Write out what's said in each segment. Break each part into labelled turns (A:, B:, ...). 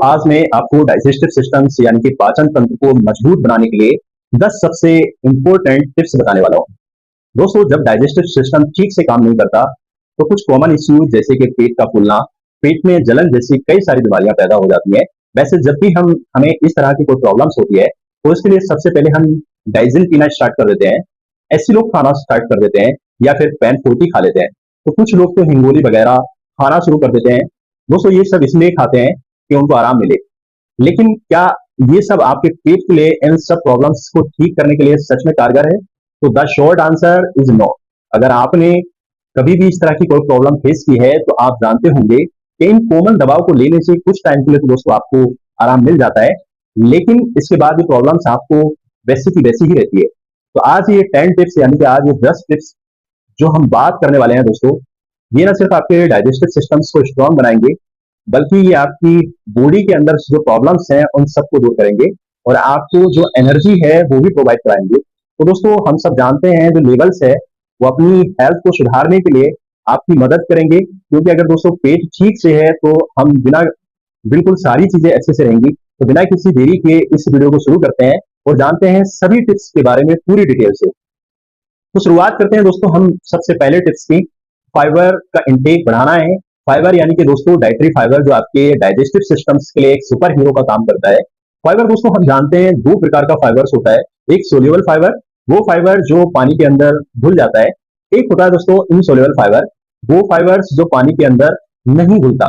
A: आज मैं आपको डाइजेस्टिव सिस्टम यानी कि पाचन तंत्र को मजबूत बनाने के लिए 10 सबसे इंपॉर्टेंट टिप्स बताने वाला हूँ। दोस्तों, जब डाइजेस्टिव सिस्टम ठीक से काम नहीं करता तो कुछ कॉमन इश्यूज जैसे कि पेट का फूलना, पेट में जलन जैसी कई सारी बीमारियां पैदा हो जाती हैं। वैसे जब भी हम हमें इस तरह की कोई प्रॉब्लम्स होती है तो इसके लिए सबसे पहले हम डाइजिन पीना स्टार्ट कर देते हैं, ऐसे लोग खाना स्टार्ट कर देते हैं या फिर पैन फ्रूटी खा लेते हैं। तो कुछ लोग तो हिंगोली वगैरह खाना शुरू कर देते हैं। दोस्तों, ये सब इसलिए खाते हैं कि उनको आराम मिले। लेकिन क्या ये सब आपके पेट के लिए, इन सब प्रॉब्लम्स को ठीक करने के लिए सच में कारगर है? तो the short answer is no. अगर आपने कभी भी इस तरह की कोई प्रॉब्लम फेस की है तो आप जानते होंगे कि इन कॉमन दवाओं को लेने से कुछ टाइम के लिए तो दोस्तों आपको आराम मिल जाता है, लेकिन इसके बाद ये प्रॉब्लम्स आपको वैसी की वैसी ही रहती है। तो आज ये 10 टिप्स यानी कि आज ये 10 टिप्स जो हम बात करने वाले हैं दोस्तों, ये ना सिर्फ आपके डाइजेस्टिव सिस्टम्स को स्ट्रांग बनाएंगे, बल्कि ये आपकी बॉडी के अंदर जो प्रॉब्लम्स हैं उन सबको दूर करेंगे और आपको जो एनर्जी है वो भी प्रोवाइड कराएंगे। तो दोस्तों, हम सब जानते हैं जो लेवल्स है वो अपनी हेल्थ को सुधारने के लिए आपकी मदद करेंगे, क्योंकि अगर दोस्तों पेट ठीक से है तो हम बिना बिल्कुल सारी चीजें अच्छे से रहेंगी। तो बिना किसी देरी के इस वीडियो को शुरू करते हैं और जानते हैं सभी टिप्स के बारे में पूरी डिटेल से। तो शुरुआत करते हैं दोस्तों हम सबसे पहले टिप्स की। फाइबर का इंटेक बढ़ाना है। फाइबर यानी कि दोस्तों डाइटरी फाइबर जो आपके डाइजेस्टिव सिस्टम्स के लिए एक सुपर हीरो का काम करता है। फाइबर दोस्तों हम जानते हैं दो प्रकार का फाइबर्स होता है। एक सोल्यूबल फाइबर, वो फाइबर जो पानी के अंदर घुल जाता है। एक होता है दोस्तों इनसोल्यूबल फाइबर, वो फाइबर्स जो पानी के अंदर नहीं घुलता।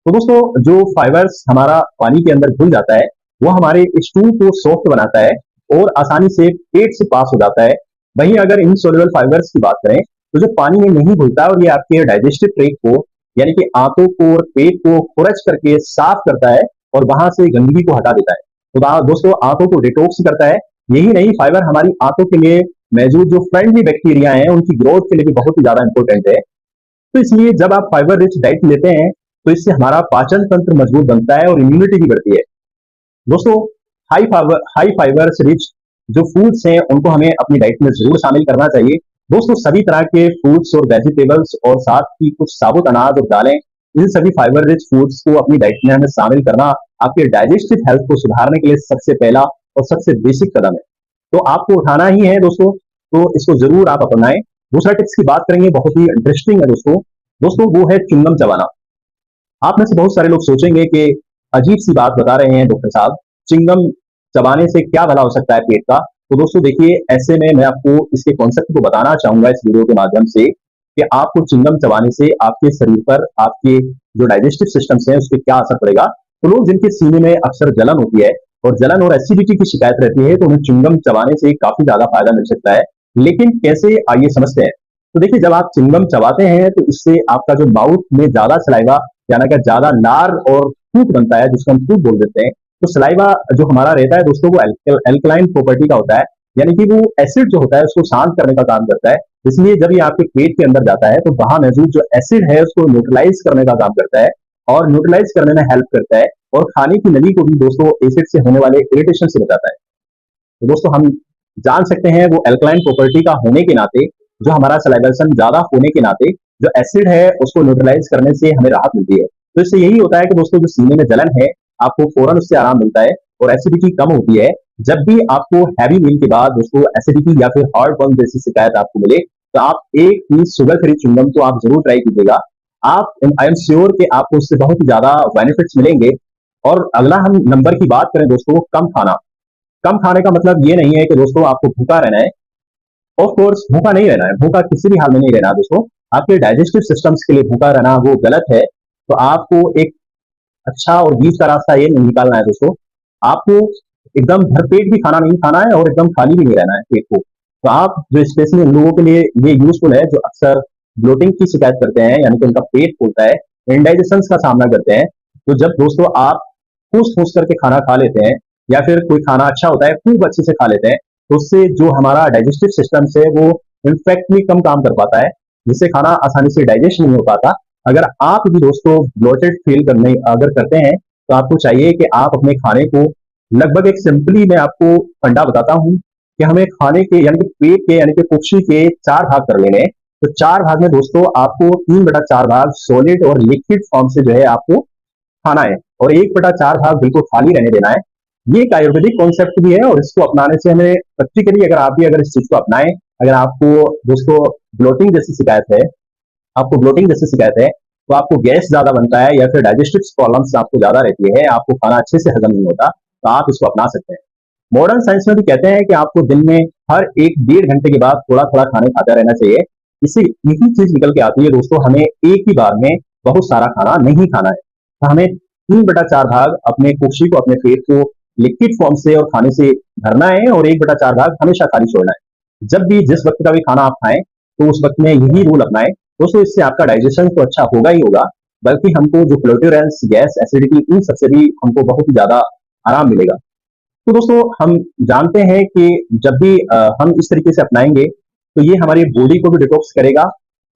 A: तो दोस्तों जो फाइबर्स हमारा पानी के अंदर घुल जाता है वो हमारे स्टूल को सॉफ्ट बनाता है और आसानी से पेट से पास हो जाता है। वहीं अगर इनसोल्यूबल फाइबर्स की बात करें तो जो पानी में नहीं घुलता और ये आपके डाइजेस्टिव ट्रैक्ट को यानी कि आंतों को और पेट को खुरच करके साफ करता है और वहां से गंदगी को हटा देता है। तो दोस्तों आंतों को डिटॉक्स करता है। यही नहीं, फाइबर हमारी आंतों के लिए मौजूद जो फ्रेंडली बैक्टीरिया हैं उनकी ग्रोथ के लिए भी बहुत ही ज्यादा इंपॉर्टेंट है। तो इसलिए जब आप फाइबर रिच डाइट लेते हैं तो इससे हमारा पाचन तंत्र मजबूत बनता है और इम्यूनिटी भी बढ़ती है। दोस्तों, हाई फाइबर्स रिच जो फूड्स हैं उनको हमें अपनी डाइट में जरूर शामिल करना चाहिए। दोस्तों, सभी तरह के फ्रूट्स और वेजिटेबल्स और साथ ही कुछ साबुत अनाज और दालें, इन सभी फाइबर रिच फूड्स को अपनी डाइट में हमें शामिल करना आपके डाइजेस्टिव हेल्थ को सुधारने के लिए सबसे पहला और सबसे बेसिक कदम है। तो आपको उठाना ही है दोस्तों, तो इसको जरूर आप अपनाएं। दूसरा टिप्स की बात करेंगे, बहुत ही इंटरेस्टिंग है दोस्तों। दोस्तों वो है च्युइंगम चबाना। आप में से बहुत सारे लोग सोचेंगे कि अजीब सी बात बता रहे हैं डॉक्टर साहब, चिंगम चबाने से क्या भला हो सकता है पेट का। तो दोस्तों देखिए, ऐसे में मैं आपको इसके कॉन्सेप्ट को बताना चाहूंगा इस वीडियो के माध्यम से कि आपको चिंगम चबाने से आपके शरीर पर, आपके जो डाइजेस्टिव सिस्टम्स हैं उस पर क्या असर पड़ेगा। तो लोग जिनके सीने में अक्सर जलन होती है और जलन और एसिडिटी की शिकायत रहती है तो उन्हें चिंगम चबाने से काफी ज्यादा फायदा मिल सकता है। लेकिन कैसे, आइए समझते हैं। तो देखिए, जब आप चिंगम चबाते हैं तो इससे आपका जो माउथ में ज्यादा सलाइवा यानी कि ज्यादा लार और थूक बनता है, जिसको हम थूक बोल देते हैं। तो सलाइवा जो हमारा रहता है दोस्तों वो एल्कलाइन प्रॉपर्टी का होता है, यानी कि वो एसिड जो होता है उसको शांत करने का काम करता है। इसलिए जब ये आपके पेट के अंदर जाता है तो वहां मौजूद जो एसिड है उसको न्यूट्रलाइज करने का काम करता है और न्यूट्रलाइज करने में हेल्प करता है और खाने की नली को भी दोस्तों एसिड से होने वाले इरिटेशन से बचाता है। तो दोस्तों हम जान सकते हैं वो एल्कलाइन प्रॉपर्टी का होने के नाते, जो हमारा सलाइवेशन ज्यादा होने के नाते जो एसिड है उसको न्यूट्रलाइज करने से हमें राहत मिलती है। तो इससे यही होता है कि दोस्तों जो सीने में जलन है आपको फौरन उससे आराम मिलता है और एसिडिटी कम होती है। जब भी आपको हैवी मील के बाद दोस्तों एसिडिटी या फिर हार्ट बर्न जैसी शिकायत आपको मिले तो आप एक पीस शुगर फ्री च्युइंगम तो आप जरूर ट्राई कीजिएगा। आप, आई एम श्योर कि आपको उससे बहुत ही ज्यादा बेनिफिट्स मिलेंगे। और अगला हम नंबर की बात करें दोस्तों, कम खाना। कम खाने का मतलब ये नहीं है कि दोस्तों आपको भूखा रहना है। ऑफ कोर्स भूखा नहीं रहना है, भूखा किसी भी हाल में नहीं रहना है दोस्तों। आपके डाइजेस्टिव सिस्टम्स के लिए भूखा रहना वो गलत है। तो आपको एक अच्छा और बीच का रास्ता ये निकालना है दोस्तों। आपको एकदम भरपेट भी खाना नहीं खाना है और एकदम खाली भी नहीं रहना है पेट को। तो आप जो स्पेशली उन लोगों के लिए ये यूजफुल है जो अक्सर ब्लोटिंग की शिकायत करते हैं, यानी कि उनका पेट फूलता है, इंडाइजेशन का सामना करते हैं। तो जब दोस्तों आप ठूस ठूस करके खाना खा लेते हैं या फिर कोई खाना अच्छा होता है खूब अच्छे से खा लेते हैं तो उससे जो हमारा डाइजेस्टिव सिस्टम है वो इनफैक्टली कम काम कर पाता है, जिससे खाना आसानी से डाइजेस्ट नहीं हो पाता। अगर आप भी दोस्तों ब्लोटेड फील करने अगर करते हैं तो आपको चाहिए कि आप अपने खाने को लगभग एक सिंपली, मैं आपको फंडा बताता हूं कि हमें खाने के यानी कि पेट के यानी कि कुक्षी के 4 भाग कर लेने हैं। तो 4 भाग में दोस्तों आपको 3/4 भाग सॉलिड और लिक्विड फॉर्म से जो है आपको खाना है और 1/4 भाग बिल्कुल खाली रहने देना है। ये एक आयुर्वेदिक कॉन्सेप्ट भी है और इसको अपनाने से हमें प्रैक्टिकली अगर आप भी अगर इस चीज को अपनाएं, अगर आपको दोस्तों ब्लोटिंग जैसी शिकायत है, आपको ब्लोटिंग जैसी शिकायत है, तो आपको गैस ज्यादा बनता है या फिर डाइजेस्टिव प्रॉब्लम्स आपको ज्यादा रहती है, आपको खाना अच्छे से हजम नहीं होता, तो आप इसको अपना सकते हैं। मॉडर्न साइंस में भी कहते हैं कि आपको दिन में हर 1 डेढ़ घंटे के बाद थोड़ा थोड़ा खाने खाता रहना चाहिए। इससे यही चीज निकल के आती है दोस्तों, हमें एक ही बार में बहुत सारा खाना नहीं खाना है, तो हमें 3/4 भाग अपने कुक्षी को, अपने पेट को लिक्विड फॉर्म से और खाने से भरना है और 1/4 भाग हमेशा खाली छोड़ना है। जब भी जिस वक्त का भी खाना आप खाएं, तो उस वक्त में यही रूल अपनाएं दोस्तों। इससे आपका डाइजेशन तो अच्छा होगा ही होगा, बल्कि हमको जो फ्लोटिरेंस, गैस, एसिडिटी, इन सबसे भी हमको बहुत ही ज्यादा आराम मिलेगा। तो दोस्तों हम जानते हैं कि जब भी हम इस तरीके से अपनाएंगे, तो ये हमारी बॉडी को भी डिटॉक्स करेगा।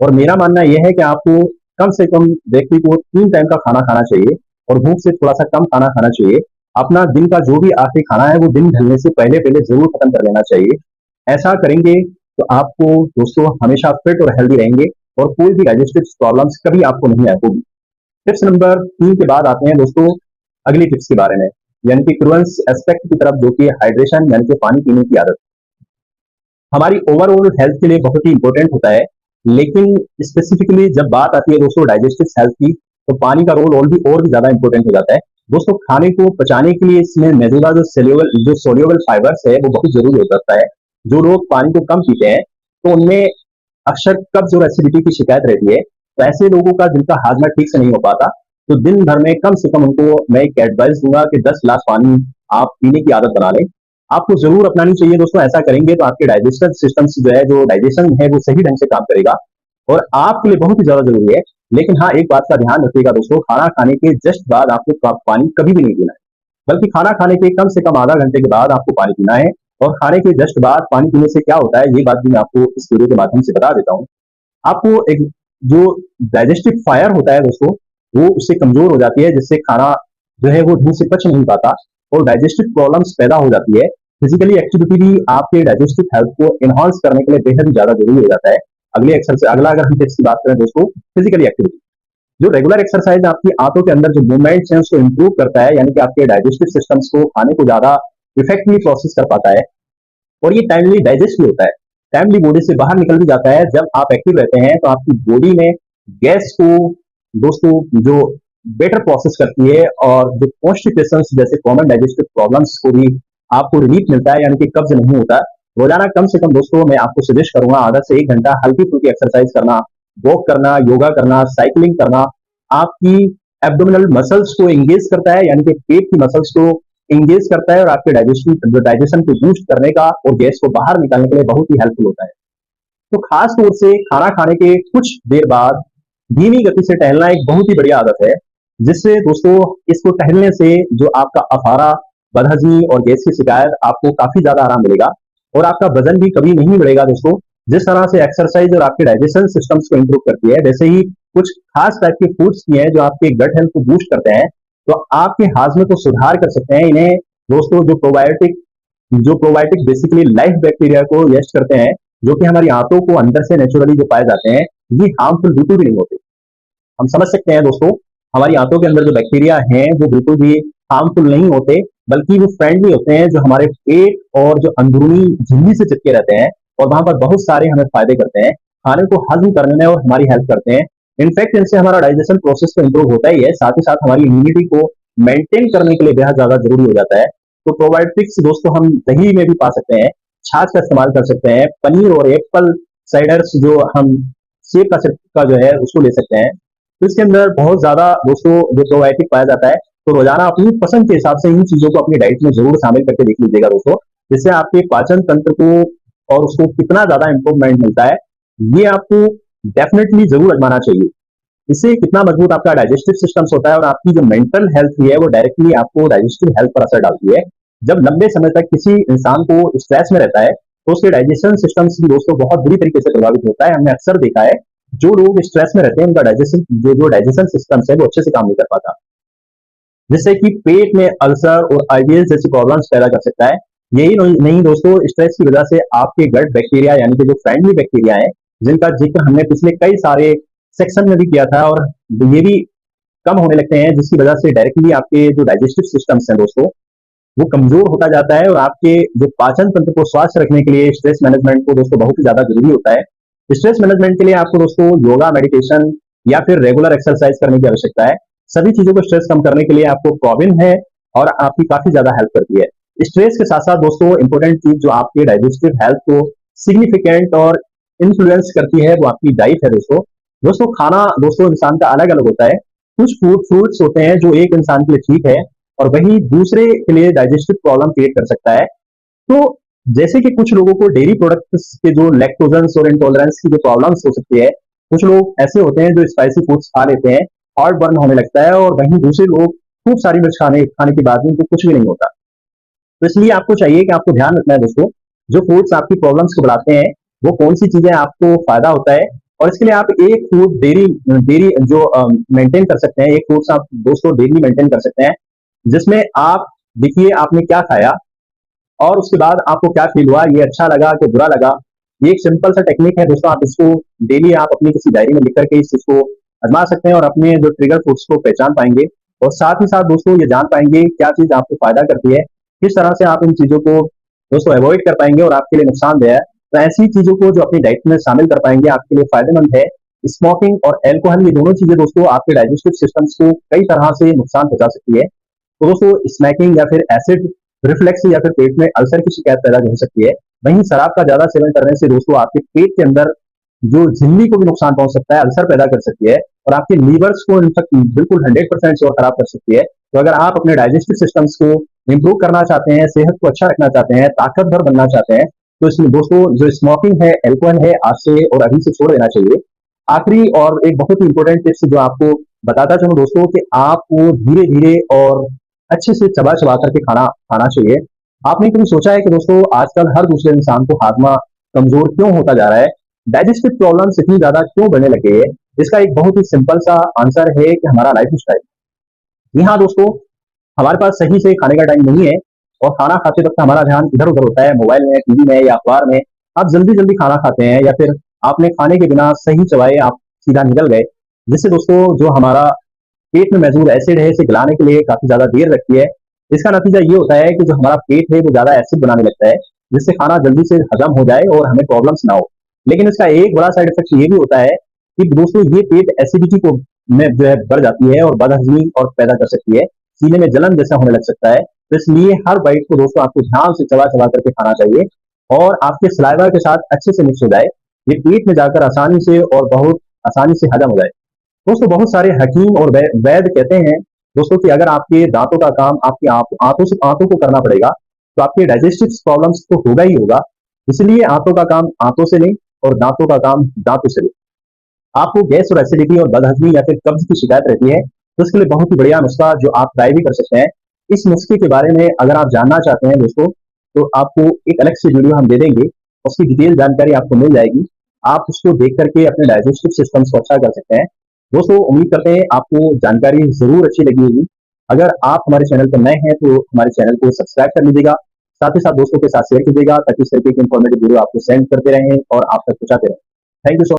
A: और मेरा मानना यह है कि आपको कम से कम व्यक्ति को 3 टाइम का खाना खाना चाहिए और भूख से थोड़ा सा कम खाना खाना चाहिए। अपना दिन का जो भी आखिरी खाना है वो दिन ढलने से पहले पहले जरूर खत्म कर लेना चाहिए। ऐसा करेंगे तो आपको दोस्तों हमेशा फिट और हेल्दी रहेंगे और कोई भी डाइजेस्टिव प्रॉब्लम्स कभी आपको नहीं आएगी। टिप्स नंबर 3 के बाद आते हैं दोस्तों अगली टिप्स के बारे में, यानी कि प्रूवेंस एस्पेक्ट की तरफ, जो कि हाइड्रेशन यानी कि पानी पीने की आदत हमारी ओवरऑल हेल्थ के लिए बहुत ही इंपॉर्टेंट होता है। लेकिन स्पेसिफिकली जब बात आती है दोस्तों डाइजेस्टिव हेल्थ की, तो पानी का रोल और भी ज्यादा इंपॉर्टेंट हो जाता है। दोस्तों खाने को पचाने के लिए इसमें मौजूदा जो सोल्यूबल फाइबर्स है वो बहुत जरूरी हो जाता है। जो लोग पानी को कम पीते हैं, तो उनमें अक्सर कब्ज और एसिडिटी की शिकायत रहती है। तो ऐसे लोगों का जिनका हाजमा ठीक से नहीं हो पाता, तो दिन भर में कम से कम उनको मैं एक एडवाइस दूंगा कि 10 गिलास पानी आप पीने की आदत बना लें। आपको जरूर अपनानी चाहिए दोस्तों। ऐसा करेंगे तो आपके डाइजेस्टिव सिस्टम जो है, जो डाइजेशन है, वो सही ढंग से काम करेगा और आपके लिए बहुत ही ज्यादा जरूरी है। लेकिन हाँ, एक बात का ध्यान रखिएगा दोस्तों, खाना खाने के जस्ट बाद आपको पानी कभी भी नहीं पीना है, बल्कि खाना खाने के कम से कम आधा घंटे के बाद आपको पानी पीना है। और खाने के जस्ट बाद पानी पीने से क्या होता है, ये बात भी मैं आपको इस वीडियो के माध्यम से बता देता हूँ। आपको एक जो डाइजेस्टिव फायर होता है दोस्तों, वो उससे कमजोर हो जाती है, जिससे खाना जो है वो ढंग से पच नहीं पाता और डाइजेस्टिव प्रॉब्लम्स पैदा हो जाती है। फिजिकली एक्टिविटी भी आपके डाइजेस्टिव हेल्थ को एनहांस करने के लिए बेहद ज्यादा जरूरी हो जाता है। अगला अगर हम टिप्स की बात करें दोस्तों, फिजिकली एक्टिविटी, जो रेगुलर एक्सरसाइज आपकी आंतों के अंदर जो मूवमेंट्स हैं उसको इंप्रूव करता है, यानी कि आपके डाइजेस्टिव सिस्टम्स को, खाने को ज्यादा इफेक्टिवली प्रोसेस कर पाता है और ये टाइमली डाइजेस्ट भी होता है, टाइमली बॉडी से बाहर निकल भी जाता है। जब आप एक्टिव रहते हैं तो आपकी बॉडी में गैस को दोस्तों जो बेटर प्रोसेस करती है और जो कॉन्स्टिपेशन जैसे कॉमन डाइजेस्टिव प्रॉब्लम्स को भी आपको रिलीफ मिलता है, यानी कि कब्ज नहीं होता। रोजाना कम से कम दोस्तों मैं आपको सजेस्ट करूंगा आधा से 1 घंटा हल्की फुल्की एक्सरसाइज करना, वॉक करना, योगा करना, साइकिलिंग करना। आपकी एब्डोमिनल मसल्स को एंगेज करता है, यानी कि पेट की मसल्स को एंगेज करता है और आपके डाइजेशन को बूस्ट करने का और गैस को बाहर निकालने के लिए बहुत ही हेल्पफुल होता है। तो खास तौर से खाना खाने के कुछ देर बाद धीमी गति से टहलना एक बहुत ही बढ़िया आदत है, जिससे दोस्तों इसको टहलने से जो आपका अफारा, बदहजमी और गैस की शिकायत, आपको काफी ज्यादा आराम मिलेगा और आपका वजन भी कभी नहीं बढ़ेगा दोस्तों। जिस तरह से एक्सरसाइज और आपके डाइजेशन सिस्टम्स को इंप्रूव करती है, वैसे ही कुछ खास टाइप के फूड्स भी हैं जो आपके गट हेल्थ को बूस्ट करते हैं, तो आपके हाजमे को सुधार कर सकते हैं। इन्हें दोस्तों जो प्रोबायोटिक बेसिकली लाइफ बैक्टीरिया को यस्ट करते हैं, जो कि हमारी आंतों को अंदर से नेचुरली जो पाए जाते हैं, ये हार्मफुल बिल्कुल भी नहीं होते। हम समझ सकते हैं दोस्तों, हमारी आंतों के अंदर जो बैक्टीरिया हैं वो बिल्कुल भी हार्मफुल नहीं होते, बल्कि वो फ्रेंडली होते हैं, जो हमारे पेट और जो अंदरूनी झिल्ली से चिपके रहते हैं और वहां पर बहुत सारे हमें फायदे करते हैं, खाने को हजम करने में और हमारी हेल्प करते हैं। इनफैक्ट इनसे हमारा डाइजेशन प्रोसेस तो इंप्रूव होता ही है, साथ ही साथ हमारी इम्यूनिटी को मेंटेन करने के लिए बेहद ज्यादा जरूरी हो जाता है। तो प्रोबायोटिक्स दोस्तों हम दही में भी पा सकते हैं, छाछ का इस्तेमाल कर सकते हैं, पनीर और एप्पल साइडर्स जो हम सेब का सिरका जो है उसको ले सकते हैं। तो इसके अंदर बहुत ज्यादा दोस्तों जो प्रोबायोटिक पाया जाता है। तो रोजाना अपनी पसंद के हिसाब से इन चीजों को अपनी डाइट में जरूर शामिल करके देख लीजिएगा दोस्तों, जिससे आपके पाचन तंत्र को और उसको कितना ज्यादा इंप्रूवमेंट मिलता है, ये आपको डेफिनेटली जरूर आजमाना चाहिए। इससे कितना मजबूत आपका डाइजेस्टिव सिस्टम्स होता है और आपकी जो मेंटल हेल्थ भी है वो डायरेक्टली आपको डाइजेस्टिव हेल्थ पर असर डालती है। जब लंबे समय तक किसी इंसान को स्ट्रेस में रहता है, तो उसके डाइजेशन सिस्टम्स भी दोस्तों बहुत बुरी तरीके से प्रभावित होता है। हमने अक्सर देखा है, जो लोग स्ट्रेस में रहते हैं उनका डाइजेशन सिस्टम्स है वो अच्छे से काम नहीं कर पाता, जिससे कि पेट में अल्सर और आईबीएस जैसी प्रॉब्लम्स पैदा कर सकता है। यही नहीं दोस्तों, स्ट्रेस की वजह से आपके गट बैक्टीरिया, यानी कि जो फ्रेंडली बैक्टीरिया है, जिनका जिक्र हमने पिछले कई सारे सेक्शन में भी किया था और ये भी कम होने लगते हैं, जिसकी वजह से डायरेक्टली आपके जो डाइजेस्टिव सिस्टम्स हैं दोस्तों, वो कमजोर होता जाता है और आपके जो पाचन तंत्र को स्वस्थ रखने के लिए स्ट्रेस मैनेजमेंट को दोस्तों बहुत ही ज्यादा जरूरी होता है। स्ट्रेस मैनेजमेंट के लिए आपको दोस्तों योगा, मेडिटेशन या फिर रेगुलर एक्सरसाइज करने की आवश्यकता है। सभी चीजों को स्ट्रेस कम करने के लिए आपको प्रॉब्लम है और आपकी काफी ज्यादा हेल्प करती है। स्ट्रेस के साथ साथ दोस्तों इंपॉर्टेंट चीज जो आपके डाइजेस्टिव हेल्थ को सिग्निफिकेंट और इन्फ्लुएंस करती है वो आपकी डाइट है दोस्तों। दोस्तों खाना दोस्तों इंसान का अलग अलग होता है। कुछ फ्रूट्स होते हैं जो एक इंसान के लिए ठीक है और वही दूसरे के लिए डाइजेस्टिव प्रॉब्लम क्रिएट कर सकता है। तो जैसे कि कुछ लोगों को डेयरी प्रोडक्ट्स के जो लैक्टोजेंस और इंटॉलरेंस की जो प्रॉब्लम्स हो सकती है, कुछ लोग ऐसे होते हैं जो स्पाइसी फूड्स खा लेते हैं, हार्ट बर्न होने लगता है, और वहीं दूसरे लोग खूब सारी मिर्च खाने खाने के बाद में उनको कुछ भी नहीं होता। तो इसलिए आपको चाहिए कि आपको ध्यान रखना है दोस्तों, जो फूड्स आपकी प्रॉब्लम्स को बढ़ाते हैं वो कौन सी चीजें आपको फायदा होता है, और इसके लिए आप एक फूड डेयरी डेयरी जो मेंटेन कर सकते हैं, एक फूड्स आप दोस्तों डेली मेंटेन कर सकते हैं, जिसमें आप देखिए आपने क्या खाया और उसके बाद आपको क्या फील हुआ, ये अच्छा लगा कि बुरा लगा। ये एक सिंपल सा टेक्निक है दोस्तों, आप इसको डेली आप अपनी किसी डायरी में लिख करके इस चीज को आजमा सकते हैं और अपने जो ट्रिगर फूड्स को पहचान पाएंगे, और साथ ही साथ दोस्तों ये जान पाएंगे क्या चीज आपको फायदा करती है, किस तरह से आप इन चीजों को दोस्तों अवॉइड कर पाएंगे और आपके लिए नुकसानदेह है। तो ऐसी चीजों को जो अपनी डाइट में शामिल कर पाएंगे आपके लिए फायदेमंद है। स्मोकिंग और एल्कोहल ये दोनों चीजें दोस्तों आपके डाइजेस्टिव सिस्टम्स को कई तरह से नुकसान पहुंचा सकती है। तो दोस्तों स्मैकिंग या फिर एसिड रिफ्लेक्स या फिर पेट में अल्सर की शिकायत पैदा हो सकती है। वहीं शराब का ज्यादा सेवन करने से दोस्तों आपके पेट के अंदर जो झिल्ली को भी नुकसान पहुंच सकता है, अल्सर पैदा कर सकती है और आपके लीवर्स को इनफेक्ट बिल्कुल 100% श्योर खराब कर सकती है। तो अगर आप अपने डाइजेस्टिव सिस्टम्स को इंप्रूव करना चाहते हैं, सेहत को अच्छा रखना चाहते हैं, ताकतवर बनना चाहते हैं, तो इसमें दोस्तों जो स्मोकिंग है, एल्कोहल है, आज से और अभी से छोड़ देना चाहिए। आखिरी और एक बहुत ही इंपॉर्टेंट टिप्स जो आपको बताता चलूं दोस्तों, कि आपको धीरे धीरे और अच्छे से चबा चबा करके खाना खाना चाहिए। आपने कभी सोचा है कि दोस्तों आजकल हर दूसरे इंसान को हाजमा कमजोर क्यों होता जा रहा है, डाइजेस्टिव प्रॉब्लम्स इतनी ज्यादा क्यों बढ़ने लगे है? इसका एक बहुत ही सिंपल सा आंसर है कि हमारा लाइफ स्टाइल। जी हाँ दोस्तों, हमारे पास सही से खाने का टाइम नहीं है और खाना खाते वक्त हमारा ध्यान इधर उधर होता है, मोबाइल में, टीवी में या अखबार में। आप जल्दी जल्दी खाना खाते हैं या फिर आपने खाने के बिना सही चबाए आप सीधा निकल गए, जिससे दोस्तों जो हमारा पेट में मौजूद एसिड है इसे गलाने के लिए काफी ज्यादा देर लगती है। इसका नतीजा ये होता है कि जो हमारा पेट है वो ज्यादा एसिड बनाने लगता है, जिससे खाना जल्दी से हजम हो जाए और हमें प्रॉब्लम्स ना हो। लेकिन इसका एक बड़ा साइड इफेक्ट ये भी होता है कि दोस्तों ये पेट एसिडिटी को में जो है बढ़ जाती है और बदहजमी और पैदा कर सकती है, सीने में जलन जैसा होने लग सकता है। तो इसलिए हर बाइट को दोस्तों आपको ध्यान से चबा चबा करके खाना चाहिए और आपके सलाइवा के साथ अच्छे से मिक्स हो जाए, ये पेट में जाकर आसानी से और बहुत आसानी से हजम हो जाए। दोस्तों बहुत सारे हकीम और वैद्य कहते हैं दोस्तों कि अगर आपके दांतों का काम आपकी आंतों को करना पड़ेगा, तो आपके डाइजेस्टिव प्रॉब्लम्स तो होगा ही होगा। इसलिए आंतों का काम आंतों से लें और दांतों का काम दांतों से लें। आपको गैस और एसिडिटी और बदहजमी या फिर कब्ज की शिकायत रहती है, तो इसके लिए बहुत ही बढ़िया नुस्खा जो आप ट्राई भी कर सकते हैं। इस नुस्खे के बारे में अगर आप जानना चाहते हैं दोस्तों, तो आपको एक अलग से वीडियो हम दे देंगे, उसकी डिटेल जानकारी आपको मिल जाएगी। आप उसको देख करके अपने डाइजेस्टिव सिस्टम्स को अच्छा कर सकते हैं। दोस्तों उम्मीद करते हैं आपको जानकारी जरूर अच्छी लगी होगी। अगर आप हमारे चैनल पर नए हैं तो हमारे चैनल को सब्सक्राइब कर लीजिएगा, साथ ही साथ दोस्तों के साथ शेयर कीजिएगा, ताकि इस तरीके की इंफॉर्मेटिव वीडियो आपको सेंड करते रहें और आप तक पहुंचाते रहें। Thank you so